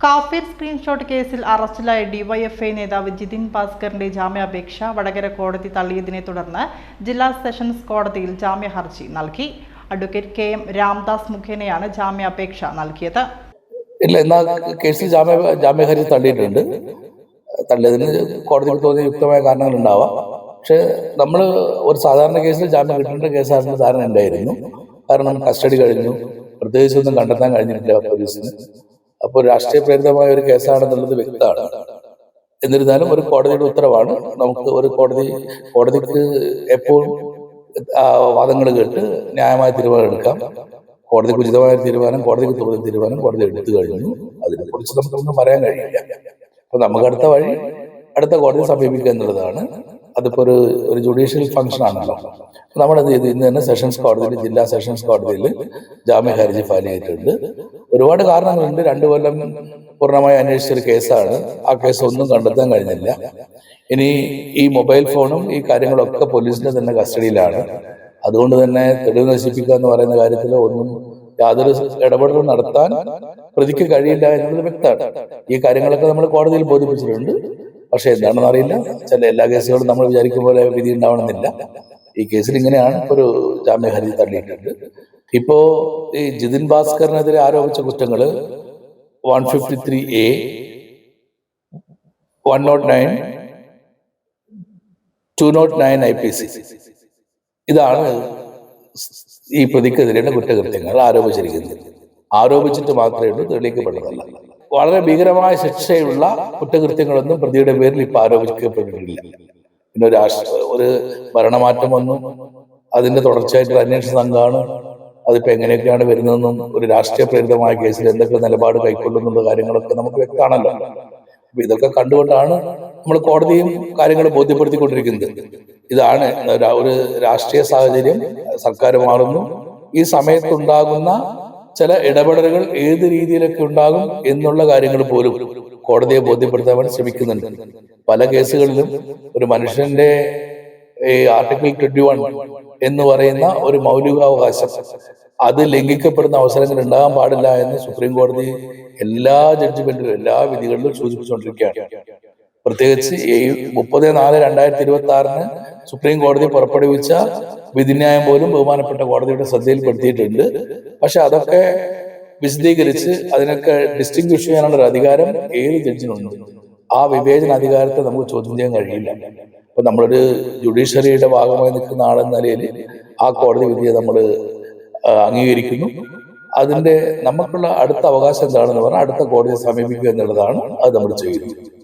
കാഫിർ സ്ക്രീൻഷോട്ട് കേസിൽ അറസ്റ്റിലായ ഡിവൈഎഫ്ഐ നേതാവ് ജിതിൻ ഭാസ്കറിന്റെ ജാമ്യാപേക്ഷ വടകര കോടതി തള്ളിയതിനെ തുടർന്ന് ജില്ലാ സെഷൻസ് കോടതിയിൽ ജാമ്യ ഹർജി നൽകി. അഡ്വക്കേറ്റ് KM രാംദാസ് മുഖേനയാണ് ജാമ്യാപേക്ഷ നൽകിയത്. ഇല്ല, എന്നാൽ കേസിൽ ജാമ്യ ഹർജി തള്ളിയിട്ടുണ്ട്. തള്ളിയതിന് കോടതിക്ക് തോന്നിയ യുക്തമായ കാരണങ്ങൾ ഉണ്ടാവാം. പക്ഷെ നമ്മൾ ഒരു സാധാരണ കേസിൽ ജാമ്യം കിട്ടേണ്ട കേസാണെന്ന് ധാരണ ഉണ്ടായിരുന്നു. കാരണം കസ്റ്റഡി കഴിഞ്ഞു, പ്രത്യേകിച്ചൊന്നും കണ്ടെത്താൻ കഴിഞ്ഞിട്ടില്ല പോലീസിന്. അപ്പോൾ രാഷ്ട്രീയ പ്രേരിതമായ ഒരു കേസാണെന്നുള്ളത് വ്യക്തമാണ്. എന്നിരുന്നാലും ഒരു കോടതിയുടെ ഉത്തരവാണ്. നമുക്ക് ഒരു കോടതിക്ക് എപ്പോഴും വാദങ്ങൾ കേട്ട് ന്യായമായ തീരുമാനം എടുക്കാം. കോടതിക്ക് ഉചിതമായ തീരുമാനം, കോടതിക്ക് തോന്നിയ തീരുമാനം കോടതി എടുത്തു കഴിഞ്ഞു. അതിനെക്കുറിച്ച് നമുക്കൊന്നും പറയാൻ കഴിയില്ല. അപ്പൊ നമുക്ക് അടുത്ത വഴി അടുത്ത കോടതിയെ സമീപിക്കുക എന്നുള്ളതാണ്. അതിപ്പോ ഒരു ജുഡീഷ്യൽ ഫംഗ്ഷൻ ആണല്ലോ. നമ്മളത് ചെയ്ത് ഇന്ന് തന്നെ സെഷൻസ് കോടതിയിൽ, ജില്ലാ സെഷൻസ് കോടതിയിൽ ജാമ്യ ഹർജി ഫയൽ ചെയ്തിട്ടുണ്ട്. ഒരുപാട് കാരണങ്ങളുണ്ട്. 2 കൊല്ലം പൂർണ്ണമായി അന്വേഷിച്ചൊരു കേസാണ്. ആ കേസ് ഒന്നും കണ്ടെത്താൻ കഴിഞ്ഞില്ല. ഇനി ഈ മൊബൈൽ ഫോണും ഈ കാര്യങ്ങളൊക്കെ പോലീസിന്റെ തന്നെ കസ്റ്റഡിയിലാണ്. അതുകൊണ്ട് തന്നെ തെളിവ് നശിപ്പിക്കുക എന്ന് പറയുന്ന കാര്യത്തിൽ യാതൊരു ഇടപെടലും നടത്താൻ പ്രതിക്ക് കഴിയില്ല എന്നുള്ളത് വ്യക്തമാണ്. ഈ കാര്യങ്ങളൊക്കെ നമ്മൾ കോടതിയിൽ ബോധിപ്പിച്ചിട്ടുണ്ട്. പക്ഷെ എന്താണെന്ന് അറിയില്ല. എല്ലാ കേസുകളും നമ്മൾ വിചാരിക്കും പോലെ വിധി ഉണ്ടാവണമെന്നില്ല. ഈ കേസിൽ ഇങ്ങനെയാണ് ഒരു ജാമ്യ ഹർജി തള്ളിയിട്ടുണ്ട്. ഇപ്പോ ഈ ജിതിൻ ഭാസ്കറിനെതിരെ ആരോപിച്ച കുറ്റങ്ങള് 153A, 109, 209 IPC ഇതാണ് ഈ പ്രതിക്കെതിരെയുള്ള കുറ്റകൃത്യങ്ങൾ ആരോപിച്ചിരിക്കുന്നത്. ആരോപിച്ചിട്ട് മാത്രമേ ഉള്ളൂ, തെളിയിക്കപ്പെട്ടതല്ല. വളരെ ഭീകരമായ ശിക്ഷയുള്ള കുറ്റകൃത്യങ്ങളൊന്നും പ്രതിയുടെ പേരിൽ ഇപ്പൊ ആരോപിക്കപ്പെട്ടിട്ടില്ല. പിന്നെ ഒരു ഭരണമാറ്റം വന്നു, അതിന്റെ തുടർച്ചയായിട്ടുള്ള അന്വേഷണ സംഘമാണ്. അതിപ്പോ എങ്ങനെയൊക്കെയാണ് വരുന്നതെന്നും ഒരു രാഷ്ട്രീയ പ്രേരിതമായ കേസിൽ എന്തൊക്കെ നിലപാട് കൈക്കൊള്ളുന്നുള്ള കാര്യങ്ങളൊക്കെ നമുക്ക് വ്യക്തമാണല്ലോ. അപ്പൊ ഇതൊക്കെ കണ്ടുകൊണ്ടാണ് നമ്മൾ കോടതിയും കാര്യങ്ങൾ ബോധ്യപ്പെടുത്തിക്കൊണ്ടിരിക്കുന്നത്. ഇതാണ് ഒരു രാഷ്ട്രീയ സാഹചര്യം, സർക്കാർ മാറുന്നു. ഈ സമയത്തുണ്ടാകുന്ന ചില ഇടപെടലുകൾ ഏത് രീതിയിലൊക്കെ ഉണ്ടാകും എന്നുള്ള കാര്യങ്ങൾ പോലും കോടതിയെ ബോധ്യപ്പെടുത്താൻ വേണ്ടി ശ്രമിക്കുന്നുണ്ട്. പല കേസുകളിലും ഒരു മനുഷ്യന്റെ ആർട്ടിക്കിൾ 21 എന്ന് പറയുന്ന ഒരു മൗലികാവകാശം അത് ലംഘിക്കപ്പെടുന്ന അവസരങ്ങൾ ഉണ്ടാകാൻ പാടില്ല എന്ന് സുപ്രീം കോടതി എല്ലാ ജഡ്ജ്മെന്റിലും, എല്ലാ വിധികളിലും സൂചിപ്പിച്ചുകൊണ്ടിരിക്കുകയാണ്. പ്രത്യേകിച്ച് 30/4/2026 സുപ്രീം കോടതി പുറപ്പെടുവിച്ച വിധിന്യായം പോലും ബഹുമാനപ്പെട്ട കോടതിയുടെ ശ്രദ്ധയിൽപ്പെടുത്തിയിട്ടുണ്ട്. പക്ഷെ അതൊക്കെ വിശദീകരിച്ച് അതിനൊക്കെ ഡിസ്റ്റിങ്വിഷ് ചെയ്യാനുള്ള ഒരു അധികാരം ഏത് ജഡ്ജിനുണ്ട്. ആ വിവേചന അധികാരത്തെ നമുക്ക് ചോദ്യം ചെയ്യാൻ കഴിയില്ല. അപ്പൊ നമ്മളൊരു ജുഡീഷ്യറിയുടെ ഭാഗമായി നിൽക്കുന്ന ആളെന്ന നിലയിൽ ആ കോടതി വിധിയെ നമ്മൾ അംഗീകരിക്കുന്നു. അതിന്റെ നമുക്കുള്ള അടുത്ത അവകാശം എന്താണെന്ന് പറഞ്ഞാൽ അടുത്ത കോടതിയെ സമീപിക്കുക എന്നുള്ളതാണ്. അത് നമ്മൾ ചെയ്യുന്നത്.